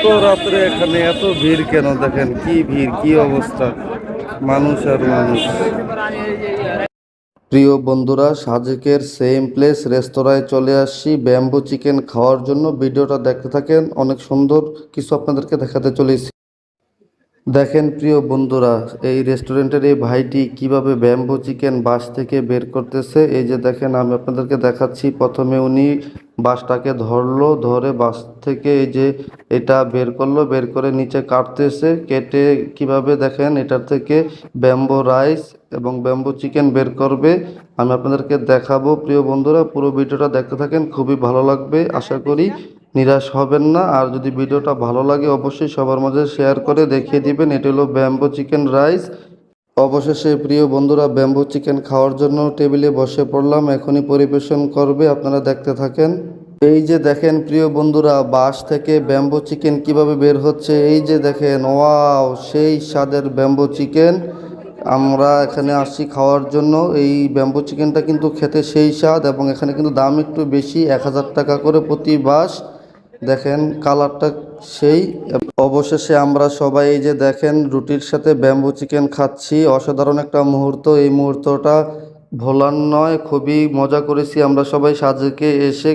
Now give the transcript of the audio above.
এত রাত্রে এখানে এত ভিড় কেন? দেখেন কি ভিড়, কি অবস্থা, মানুষ আর মানুষ। প্রিয় বন্ধুরা, সাজেকের সেম প্লেস রেস্তোরাঁয় চলে আসছি ব্যাম্বু চিকেন খাওয়ার জন্য। ভিডিওটা দেখতে থাকেন, অনেক সুন্দর কিছু আপনাদেরকে দেখাতে চলেছি। দেখেন প্রিয় বন্ধুরা, এই রেস্টুরেন্টের এই ভাইটি কিভাবে ব্যাম্বু চিকেন বাস থেকে বের করতেছে। এই যে দেখেন, আমি আপনাদেরকে দেখাচ্ছি। প্রথমে উনি বাসটাকে ধরলো, ধরে বাস থেকে এই যে এটা বের করলো, বের করে নিচে কাটতেছে। কেটে কিভাবে দেখেন এটার থেকে ব্যাম্বু রাইস এবং ব্যাম্বু চিকেন বের করবে। আমি আপনাদেরকে দেখাবো। প্রিয় বন্ধুরা, পুরো ভিডিওটা দেখতে থাকেন, খুবই ভালো লাগবে। আশা করি নিরাশ হবেন না। আর যদি ভিডিওটা ভালো লাগে অবশ্যই সবার মাঝে শেয়ার করে দেখিয়ে দিবেন। এটি হলো ব্যাম্বু চিকেন রাইস। অবশেষে প্রিয় বন্ধুরা, ব্যাম্বু চিকেন খাওয়ার জন্য টেবিলে বসে পড়লাম। এখনই পরিবেশন করবে, আপনারা দেখতে থাকেন। এই যে দেখেন প্রিয় বন্ধুরা, বাঁশ থেকে ব্যাম্বু চিকেন কিভাবে বের হচ্ছে। এই যে দেখেন, ওয়াও, সেই স্বাদের ব্যাম্বু চিকেন। আমরা এখানে আসছি খাওয়ার জন্য। এই ব্যাম্বু চিকেনটা কিন্তু খেতে সেই স্বাদ, এবং এখানে কিন্তু দাম একটু বেশি, 1000 টাকা করে প্রতি বাঁশ। দেখেন কালারটা সেই। অবশেষে আমরা সবাই এই যে দেখেন রুটির সাথে ব্যাম্বু চিকেন খাচ্ছি। অসাধারণ একটা মুহূর্ত। এই মুহূর্তটা ভোলার নয়, খুবই মজা করেছি আমরা সবাই সাজেকে এসে।